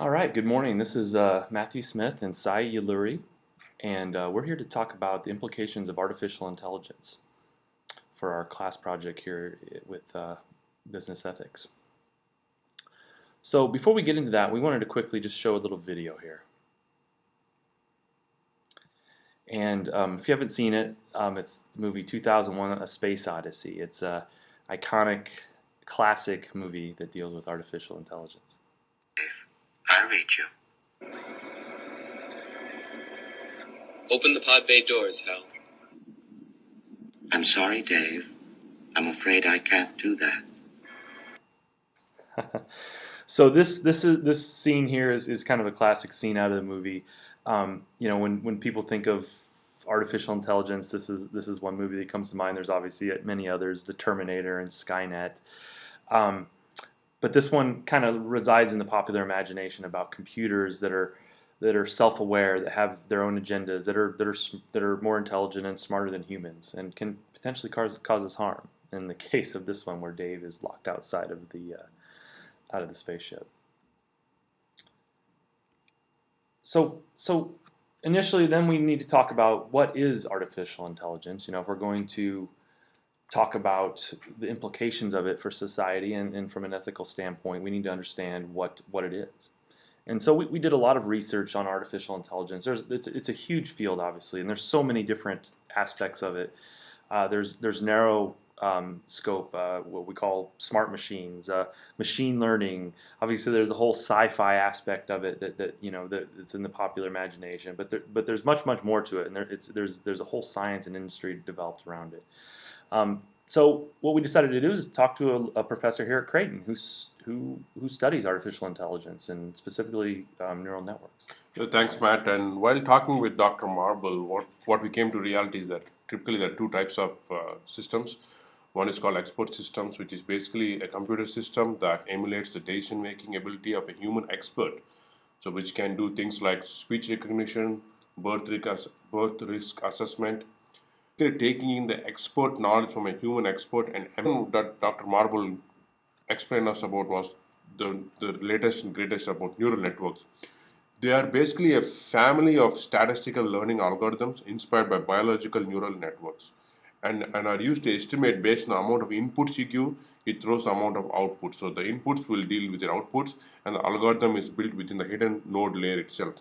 All right, good morning. This is Matthew Smith and Sai Yaluri, and we're here to talk about the implications of artificial intelligence for our class project here with business ethics. So before we get into that, we wanted to quickly just show a little video here. And if you haven't seen it, it's the movie 2001: A Space Odyssey. It's a iconic, classic movie that deals with artificial intelligence. I read you. Open the pod bay doors, Hal. I'm sorry, Dave. I'm afraid I can't do that. So this scene here is kind of a classic scene out of the movie. When people think of artificial intelligence, this is one movie that comes to mind. There's obviously many others, The Terminator and Skynet. But this one kind of resides in the popular imagination about computers that are self-aware, that have their own agendas, that are more intelligent and smarter than humans, and can potentially cause us harm. In the case of this one, where Dave is locked outside of the spaceship. So initially, then we need to talk about what is artificial intelligence. If we're going to talk about the implications of it for society and from an ethical standpoint, we need to understand what it is. And so we did a lot of research on artificial intelligence. It's a huge field, obviously, and there's so many different aspects of it. There's narrow scope, what we call smart machines, machine learning. Obviously, there's a whole sci-fi aspect of it that it's in the popular imagination. But there's much more to it, and there's a whole science and industry developed around it. So what we decided to do is talk to a professor here at Creighton who studies artificial intelligence and specifically neural networks. Thanks, Matt. And while talking with Dr. Marble, what we came to reality is that typically there are two types of systems. One is called expert systems, which is basically a computer system that emulates the decision-making ability of a human expert. So which can do things like speech recognition, birth risk assessment, taking in the expert knowledge from a human expert. And everything that Dr. Marble explained us about was the latest and greatest about neural networks. They are basically a family of statistical learning algorithms inspired by biological neural networks and are used to estimate based on the amount of inputs you give, it throws the amount of outputs. So the inputs will deal with the outputs, and the algorithm is built within the hidden node layer itself.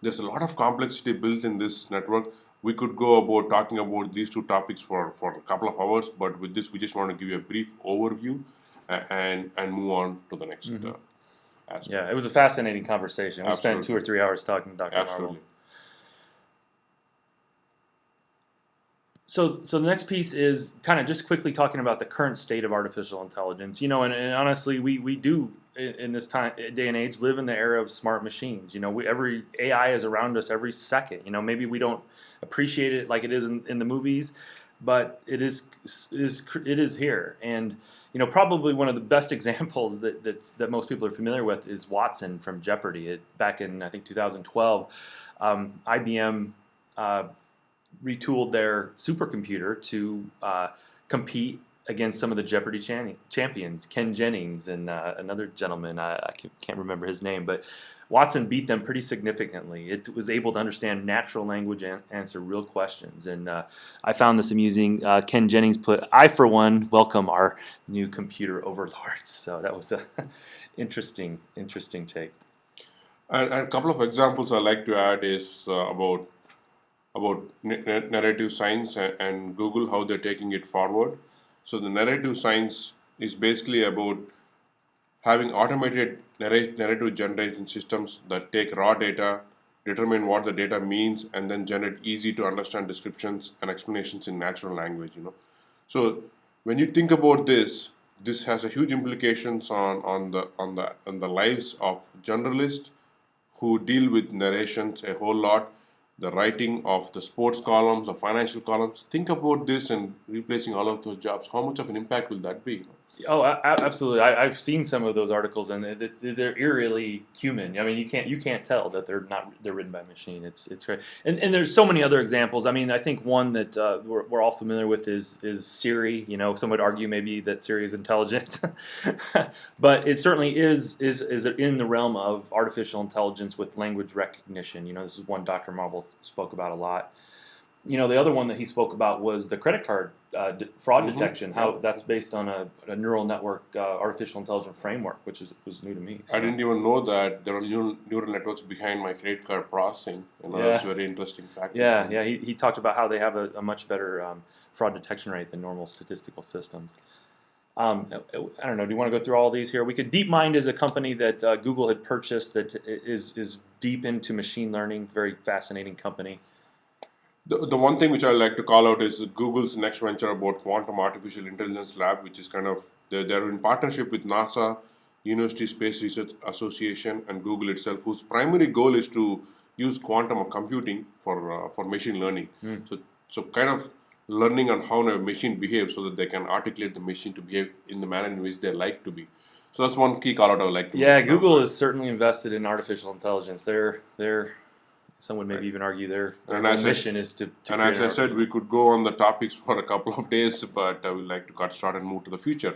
There's a lot of complexity built in this network. We could go about talking about these two topics for a couple of hours, but with this, we just want to give you a brief overview and move on to the next aspect. Yeah, it was a fascinating conversation. We spent 2 or 3 hours talking to Dr. Absolutely. Marble. So the next piece is kind of just quickly talking about the current state of artificial intelligence. And honestly, we do in this day and age live in the era of smart machines. Every AI is around us every second. Maybe we don't appreciate it like it is in the movies, but it is here. And probably one of the best examples that most people are familiar with is Watson from Jeopardy. Back in I think 2012, IBM retooled their supercomputer to compete against some of the Jeopardy champions, Ken Jennings and another gentleman, I can't remember his name, but Watson beat them pretty significantly. It was able to understand natural language and answer real questions, and I found this amusing. Ken Jennings put, "I for one welcome our new computer overlords." So that was a interesting take. And a couple of examples I like to add is about narrative science and Google, how they're taking it forward. So the narrative science is basically about having automated narrative generation systems that take raw data, determine what the data means, and then generate easy to understand descriptions and explanations in natural language. So when you think about this has a huge implications on the lives of journalists who deal with narrations a whole lot, the writing of the sports columns, the financial columns. Think about this and replacing all of those jobs. How much of an impact will that be? Oh, absolutely. I've seen some of those articles, and they're eerily human. I mean, you can't tell that they're written by a machine. It's great, and there's so many other examples. I mean, I think one that we're all familiar with is Siri. You know, some would argue maybe that Siri is intelligent, but it certainly is in the realm of artificial intelligence with language recognition. You know, this is one Dr. Marble spoke about a lot. You know, the other one that he spoke about was the credit card fraud detection. How that's based on a neural network artificial intelligence framework, which was new to me. So. I didn't even know that there are neural networks behind my credit card processing, and that's a very interesting fact. Yeah. He talked about how they have a much better fraud detection rate than normal statistical systems. I don't know. Do you want to go through all these here? We could. DeepMind is a company that Google had purchased that is deep into machine learning. Very fascinating company. The one thing which I like to call out is Google's next venture about Quantum Artificial Intelligence Lab, which is kind of they're in partnership with NASA, University Space Research Association, and Google itself, whose primary goal is to use quantum computing for machine learning. So kind of learning on how a machine behaves so that they can articulate the machine to behave in the manner in which they like to be. So that's one key call out I would like to Yeah, make. Google is certainly invested in artificial intelligence. They're some would maybe even argue their And whole as I- mission is to And create as I said, we could go on the topics for a couple of days, but I would like to cut short and move to the future.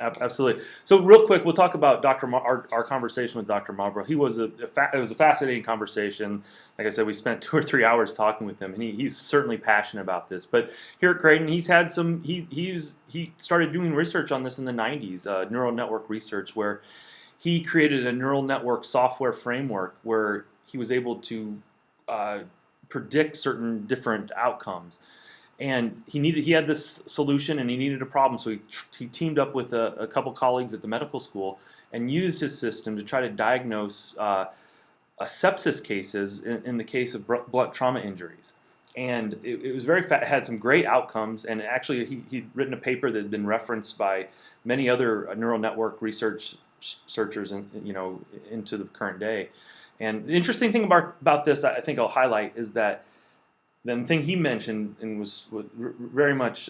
Absolutely. So real quick, we'll talk about our conversation with Dr. Marlborough. He was it was a fascinating conversation. Like I said, we spent 2 or 3 hours talking with him, and he's certainly passionate about this. But here at Creighton, he's had some. He started doing research on this in the '90s, neural network research, where he created a neural network software framework where he was able to predict certain different outcomes. And he had this solution, and he needed a problem, so he teamed up with a couple colleagues at the medical school and used his system to try to diagnose sepsis cases in the case of blunt trauma injuries. And it was had some great outcomes, and actually he'd written a paper that had been referenced by many other neural network researchers into the current day. And the interesting thing about this, I think I'll highlight, is that the thing he mentioned and was very much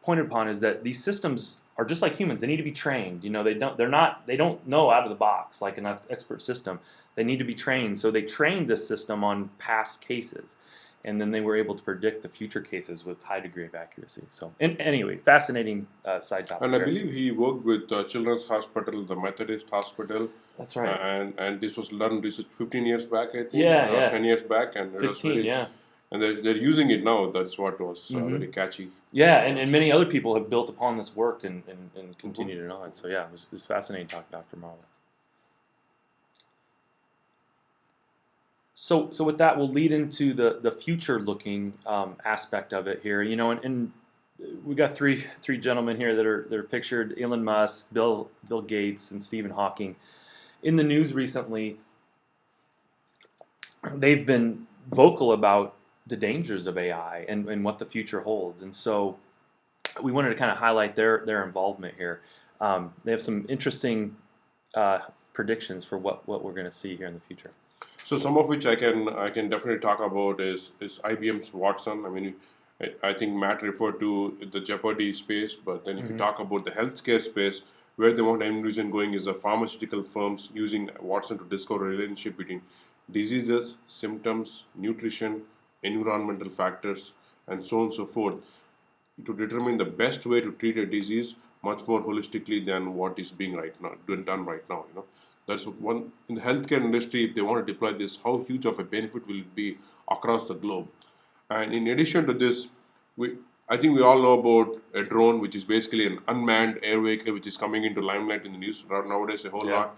pointed upon is that these systems are just like humans. They need to be trained. You know, they don't know out of the box like an expert system. They need to be trained. So they trained this system on past cases, and then they were able to predict the future cases with high degree of accuracy. So, anyway, fascinating side topic. And I believe he worked with Children's Hospital, the Methodist Hospital. That's right. And this was done 15 years back, I think. Yeah. 10 years back, and it 15, was very, yeah. And they're using it now. That's what was very catchy. Yeah, and many other people have built upon this work and continued it on. So yeah, it was fascinating to talk to Dr. Marlowe. So with that, we'll lead into the future-looking aspect of it here. You know, and we got three gentlemen here that are pictured: Elon Musk, Bill Gates, and Stephen Hawking. In the news recently, they've been vocal about the dangers of AI and what the future holds. And so we wanted to kind of highlight their involvement here. They have some interesting predictions for what we're going to see here in the future. So some of which I can definitely talk about is IBM's Watson. I mean, I think Matt referred to the Jeopardy space, but then if you talk about the healthcare space, where they want envision going is the pharmaceutical firms using Watson to discover a relationship between diseases, symptoms, nutrition, environmental factors, and so on and so forth, to determine the best way to treat a disease much more holistically than what is being done right now. You know, that's one in the healthcare industry. If they want to deploy this, how huge of a benefit will it be across the globe? And in addition to this, I think we all know about a drone, which is basically an unmanned air vehicle, which is coming into limelight in the news nowadays a whole lot.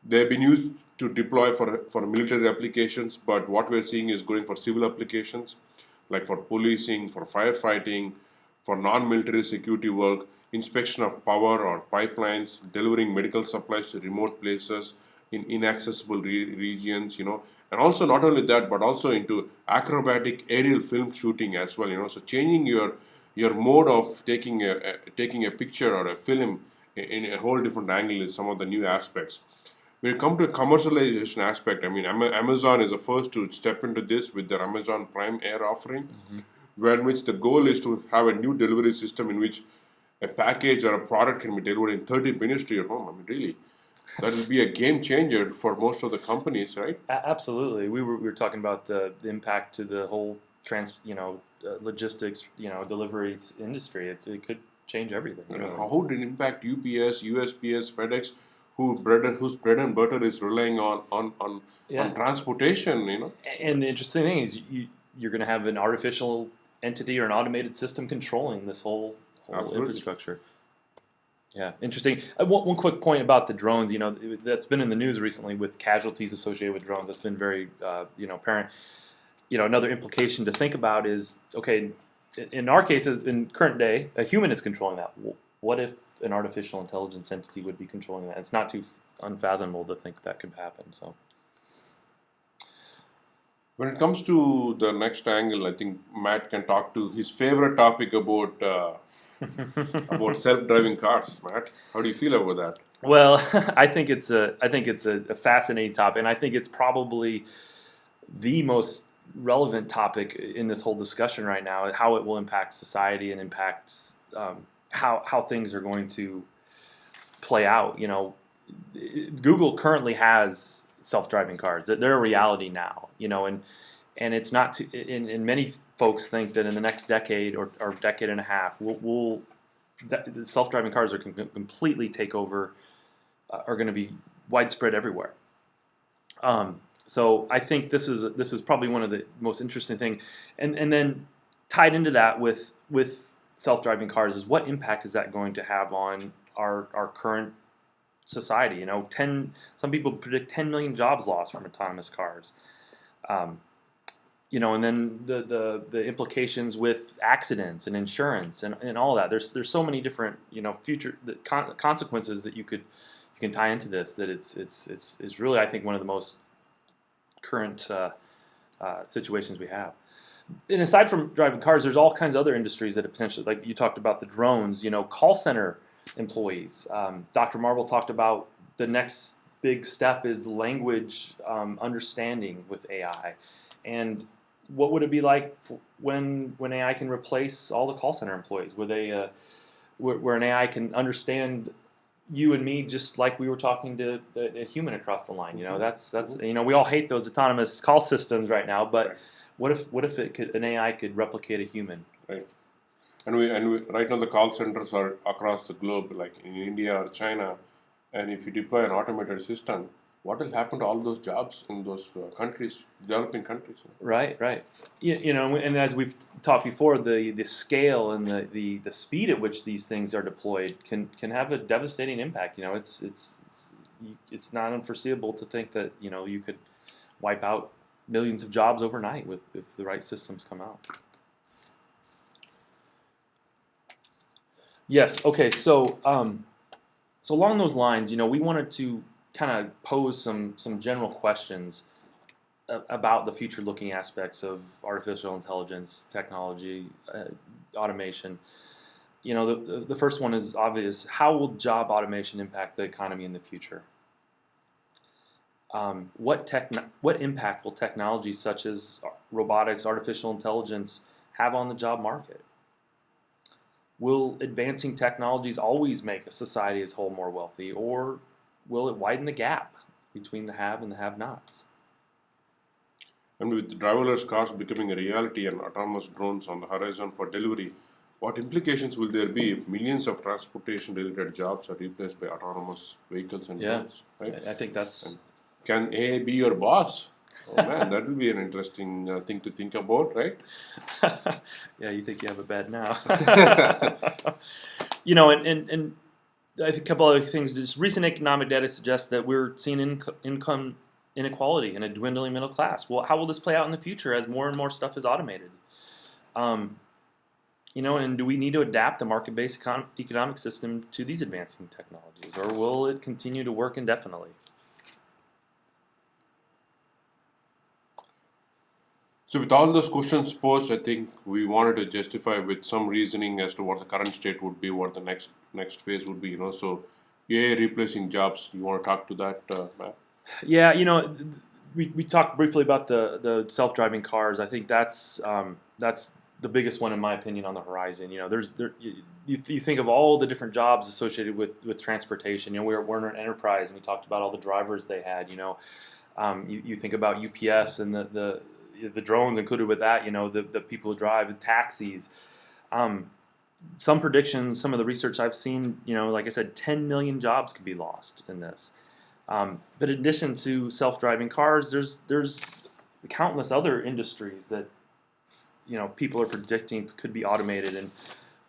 They've been used to deploy for military applications, but what we're seeing is going for civil applications, like for policing, for firefighting, for non-military security work, inspection of power or pipelines, delivering medical supplies to remote places in inaccessible regions, you know, and also not only that, but also into acrobatic aerial film shooting as well, you know. So changing your mode of taking a picture or a film in a whole different angle is some of the new aspects. When it comes to the commercialization aspect, I mean, Amazon is the first to step into this with their Amazon Prime Air offering, where in which the goal is to have a new delivery system in which a package or a product can be delivered in 30 minutes to your home. I mean, really, that will be a game changer for most of the companies, right? Absolutely. We were talking about the impact to the whole logistics, deliveries industry. It could change everything. You Really. know, how would it impact UPS, USPS, FedEx, whose bread and butter is relying Yeah. on transportation? You know, And the interesting thing is, you're going to have an artificial entity or an automated system controlling this whole Absolutely. infrastructure. Yeah, interesting. One quick point about the drones. That's been in the news recently with casualties associated with drones. That's been very, apparent. Another implication to think about is, okay, in our cases, in current day, a human is controlling that. What if an artificial intelligence entity would be controlling that? It's not too unfathomable to think that could happen. So. when it comes to the next angle, I think Matt can talk to his favorite topic about about self-driving cars. Matt, how do you feel about that? Well, I think it's a fascinating topic, and I think it's probably the most relevant topic in this whole discussion right now. How it will impact society and impact how things are going to play out. Google currently has self-driving cars. They're a reality now. And it's not too, and many folks think that in the next decade or decade and a half, the self-driving cars are going to completely take over, are going to be widespread everywhere. So I think this is probably one of the most interesting things, and then tied into that with self-driving cars is what impact is that going to have on our current society? Some people predict 10 million jobs lost from autonomous cars. And then the implications with accidents and insurance and all that. There's so many different future consequences that you can tie into this, that it's really, I think, one of the most current situations we have. And aside from driving cars, there's all kinds of other industries that potentially, like you talked about the drones, call center employees. Dr. Marble talked about the next big step is language understanding with AI. And what would it be like when AI can replace all the call center employees? Where an AI can understand you and me just like we were talking to a human across the line? That's we all hate those autonomous call systems right now, but what if an AI could replicate a human? Right. And we right now the call centers are across the globe, like in India or China. And if you deploy an automated system, what will happen to all those jobs in those countries, developing countries? Right. And as we've talked before, the scale and the speed at which these things are deployed can have a devastating impact. It's not unforeseeable to think that you could wipe out millions of jobs overnight if the right systems come out. Yes. Okay. So along those lines, we wanted to kind of pose some general questions about the future-looking aspects of artificial intelligence, technology, automation. The first one is obvious. How will job automation impact the economy in the future? What impact will technologies such as robotics, artificial intelligence have on the job market? Will advancing technologies always make a society as a whole more wealthy, or will it widen the gap between the have and the have-nots? And with driverless cars becoming a reality and autonomous drones on the horizon for delivery, what implications will there be if millions of transportation-related jobs are replaced by autonomous vehicles and drones? Right? I think that's... And can AI be your boss? Oh man, that will be an interesting thing to think about, right? Yeah, you think you have it bad now. And I think a couple other things. Just recent economic data suggests that we're seeing income inequality and a dwindling middle class. Well, how will this play out in the future as more and more stuff is automated? And do we need to adapt the market-based economic system to these advancing technologies, or will it continue to work indefinitely? So with all those questions posed, I think we wanted to justify with some reasoning as to what the current state would be, what the next phase would be. So AI replacing jobs. You want to talk to that, Matt? Yeah, we talked briefly about the self-driving cars. I think that's the biggest one in my opinion on the horizon. You think of all the different jobs associated with transportation. We were at Werner Enterprise and we talked about all the drivers they had. You think about UPS and the drones included with that. The people who drive the taxis. Some predictions, some of the research I've seen, like I said, 10 million jobs could be lost in this. But in addition to self-driving cars, there's countless other industries that people are predicting could be automated and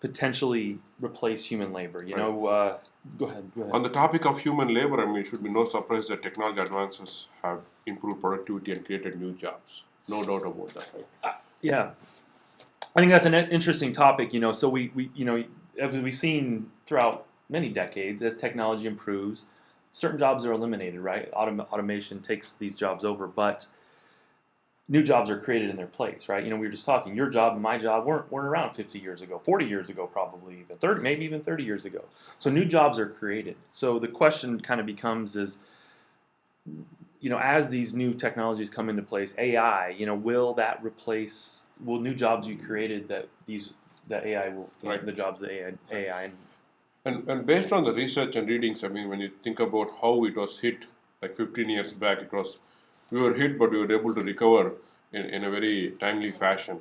potentially replace human labor. Go ahead. On the topic of human labor, it should be no surprise that technology advances have improved productivity and created new jobs. No doubt about that, right? Yeah, I think that's an interesting topic. So we as we've seen throughout many decades, as technology improves, certain jobs are eliminated. Right, automation takes these jobs over, but new jobs are created in their place. Right, we were just talking. Your job and my job weren't around 50 years ago, 40 years ago, probably even 30, maybe even 30 years ago. So new jobs are created. So the question kind of becomes is, as these new technologies come into place, AI, will new jobs be created that AI will, right. The jobs that AI And based on the research and readings, when you think about how it was hit like 15 years back, we were hit, but we were able to recover in a very timely fashion.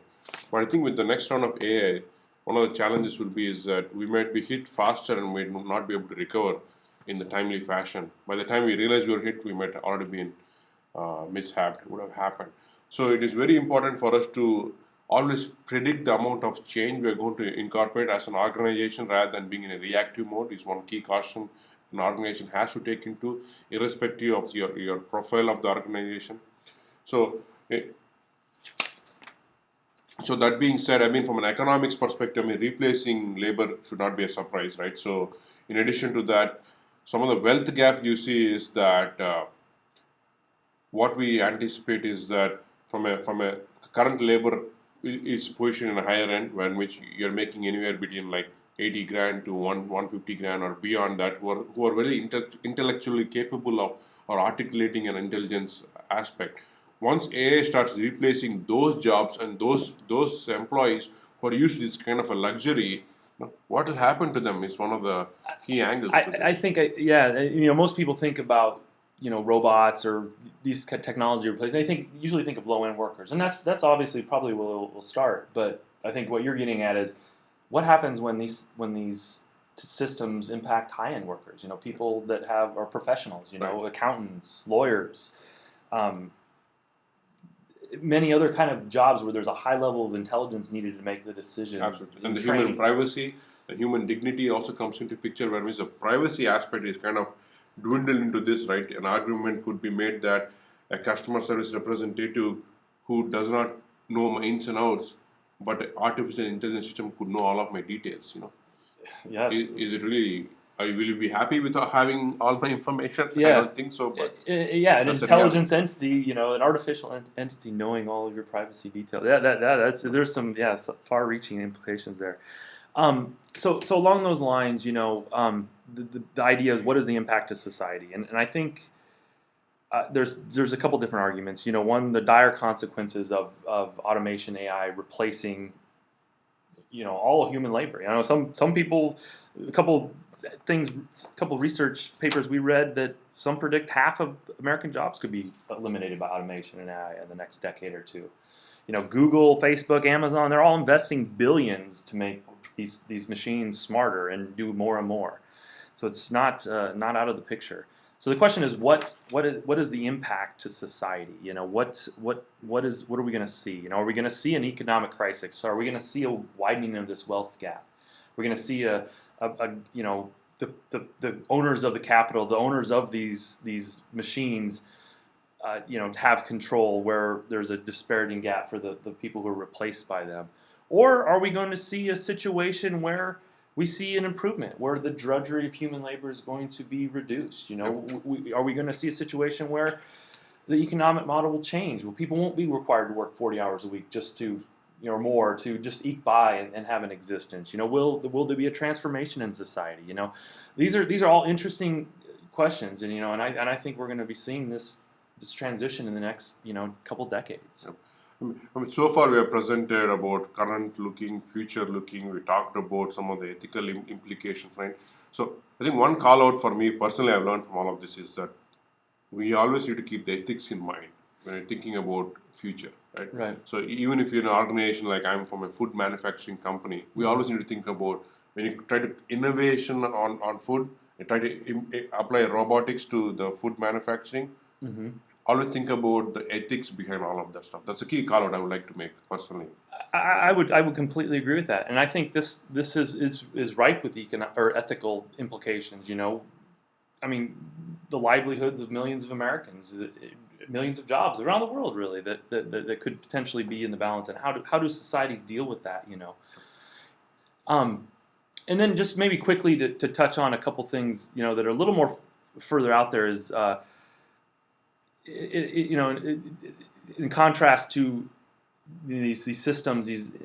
But I think with the next round of AI, one of the challenges will be is that we might be hit faster and might not be able to recover in the timely fashion. By the time we realize we were hit, we might already been mishapped, would have happened. So it is very important for us to always predict the amount of change we are going to incorporate as an organization rather than being in a reactive mode is one key caution an organization has to take into, irrespective of your profile of the organization. So, so that being said, from an economics perspective, replacing labor should not be a surprise, right? So, in addition to that, some of the wealth gap you see is that what we anticipate is that from a current labor is positioned in a higher end, when which you're making anywhere between like 80 grand to 150 grand or beyond that, who are very intellectually capable of or articulating an intelligence aspect. Once AI starts replacing those jobs and those employees who are used to this kind of a luxury, what will happen to them is one of the key angles. I think, most people think about robots or these technology replacements. They usually think of low end workers, and that's obviously probably where we'll start. But I think what you're getting at is what happens when these systems impact high end workers. People that are professionals. Right. Accountants, lawyers, many other kind of jobs where there's a high level of intelligence needed to make the decision. Absolutely, and the human privacy, the human dignity also comes into picture. Where the privacy aspect is kind of dwindle into this, right? An argument could be made that a customer service representative who does not know my ins and outs, but an artificial intelligence system could know all of my details. Yes. Is it really? Will you be happy with having all my information? Yeah. I don't think so. But an intelligence entity, an artificial entity knowing all of your privacy details. There's some far-reaching implications there. So along those lines, the idea is what is the impact to society, and I think there's a couple different arguments. One, the dire consequences of automation, AI replacing all human labor. Some people, a couple research papers we read that some predict half of American jobs could be eliminated by automation and AI in the next decade or two. Google, Facebook, Amazon, they're all investing billions to make these machines smarter and do more and more. So it's not out of the picture. So the question is, what is the impact to society? What are we going to see? Are we going to see an economic crisis? So are we going to see a widening of this wealth gap? We're going to see the owners of the capital, the owners of these machines, have control where there's a disparity gap for the people who are replaced by them. Or are we going to see a situation where we see an improvement, where the drudgery of human labor is going to be reduced? Are we going to see a situation where the economic model will change, where people won't be required to work 40 hours a week just to, or more, to just eke by and have an existence? Will there be a transformation in society? These are all interesting questions, and I think we're going to be seeing this transition in the next couple decades. I mean, so far we have presented about current looking, future looking. We talked about some of the ethical implications, right? So I think one call out for me personally, I've learned from all of this is that we always need to keep the ethics in mind when you're thinking about future, right? Right. So even if you're an organization like I'm from a food manufacturing company, we always need to think about when you try to innovation on food, you try to apply robotics to the food manufacturing. Always think about the ethics behind all of that stuff. That's a key call out I would like to make personally. I would completely agree with that, and I think this is ripe with or ethical implications. You know, I mean, the livelihoods of millions of Americans, millions of jobs around the world, really, that could potentially be in the balance, and how do societies deal with that? You know, and then just maybe quickly to touch on a couple things, you know, that are a little more further out there is, you know, in contrast to these systems, these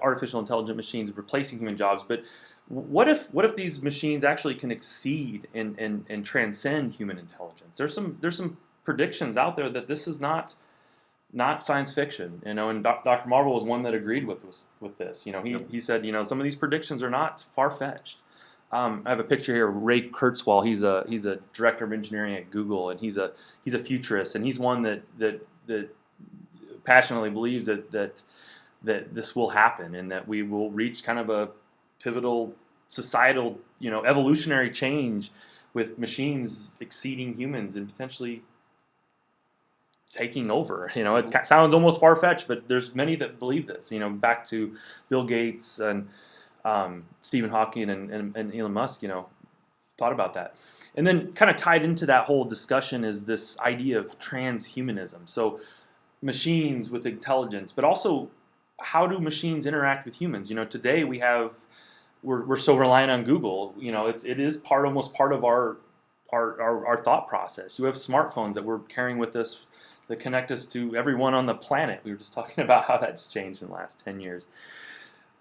artificial intelligent machines replacing human jobs, but what if these machines actually can exceed and transcend human intelligence? There's some predictions out there that this is not science fiction, you know, and Dr. Marble was one that agreed with this. You know, he said, you know, some of these predictions are not far fetched. I have a picture here of Ray Kurzweil. He's a director of engineering at Google, and he's a futurist, and he's one that passionately believes that this will happen, and that we will reach kind of a pivotal societal, you know, evolutionary change with machines exceeding humans and potentially taking over. You know, it sounds almost far fetched, but there's many that believe this. You know, back to Bill Gates and Stephen Hawking and Elon Musk, you know, thought about that. And then kind of tied into that whole discussion is this idea of transhumanism. So machines with intelligence, but also how do machines interact with humans? You know, today we're so reliant on Google. You know, it is almost part of our thought process. You have smartphones that we're carrying with us that connect us to everyone on the planet. We were just talking about how that's changed in the last 10 years.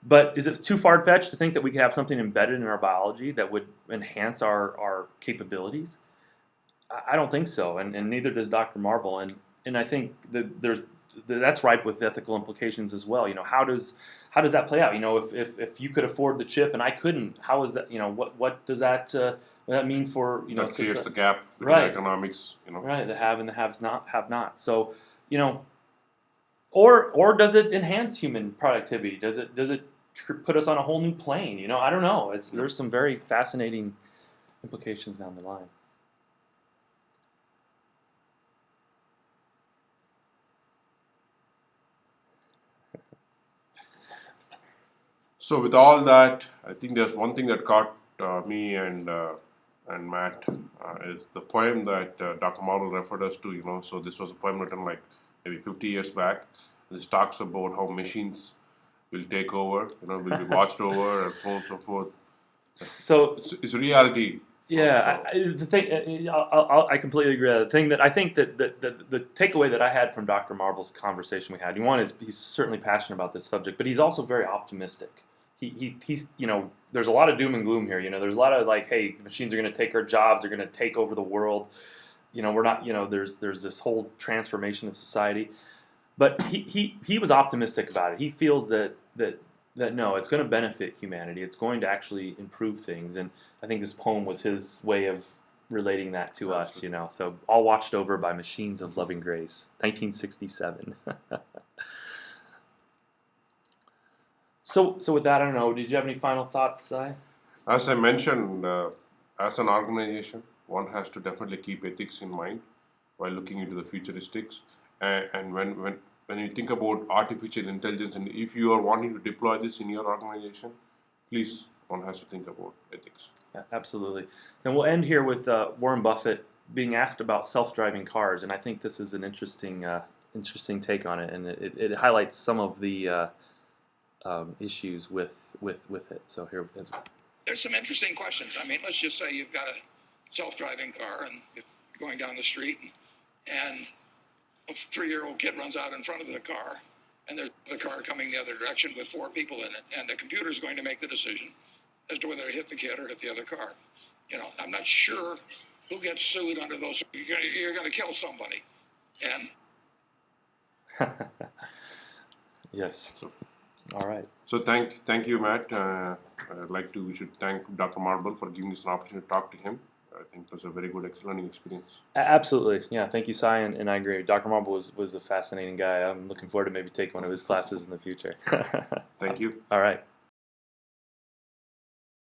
But is it too far-fetched to think that we could have something embedded in our biology that would enhance our capabilities? I don't think so, and neither does Dr. Marble. And I think that that's ripe with ethical implications as well. You know, how does that play out? You know, if you could afford the chip and I couldn't, how is that? You know, what does that mean for, you know, that creates a gap between economics. You know, right? The have and the have not. So, you know. Or does it enhance human productivity? Does it put us on a whole new plane? You know, I don't know. There's some very fascinating implications down the line. So with all that, I think there's one thing that caught me and Matt is the poem that Dr. Marble referred us to. You know, so this was a poem written like maybe 50 years back. This talks about how machines will take over, you know, will be watched over, and so on and so forth. So it's reality. Yeah, the thing I completely agree. The thing that I think that the takeaway that I had from Dr. Marble's conversation we had, one is he's certainly passionate about this subject, but he's also very optimistic. He's you know, there's a lot of doom and gloom here. You know, there's a lot of like, hey, the machines are going to take our jobs, they're going to take over the world. You know, we're not. You know, there's this whole transformation of society. But he was optimistic about it. He feels that no, it's going to benefit humanity. It's going to actually improve things. And I think this poem was his way of relating that to us, you know. So All Watched Over by Machines of Loving Grace, 1967. So with that, I don't know, did you have any final thoughts, Sai? As I mentioned, as an organization, one has to definitely keep ethics in mind while looking into the futuristics. And when you think about artificial intelligence, and if you are wanting to deploy this in your organization, please, one has to think about ethics. Yeah, absolutely. And we'll end here with Warren Buffett being asked about self-driving cars, and I think this is an interesting take on it, and it highlights some of the issues with it. So here it is. There's some interesting questions. I mean, let's just say you've got a self-driving car and you're going down the street, and a 3-year-old kid runs out in front of the car, and there's the car coming the other direction with 4 people in it, and the computer's going to make the decision as to whether to hit the kid or hit the other car. You know, I'm not sure who gets sued under those. You're going to kill somebody, and Yes. So, All right. so thank you, Matt. We should thank Dr. Marble for giving us an opportunity to talk to him. I think it was a very good learning experience. Absolutely. Yeah. Thank you, Cy, and I agree. Dr. Marble was a fascinating guy. I'm looking forward to maybe taking one of his classes in the future. Thank you. All right.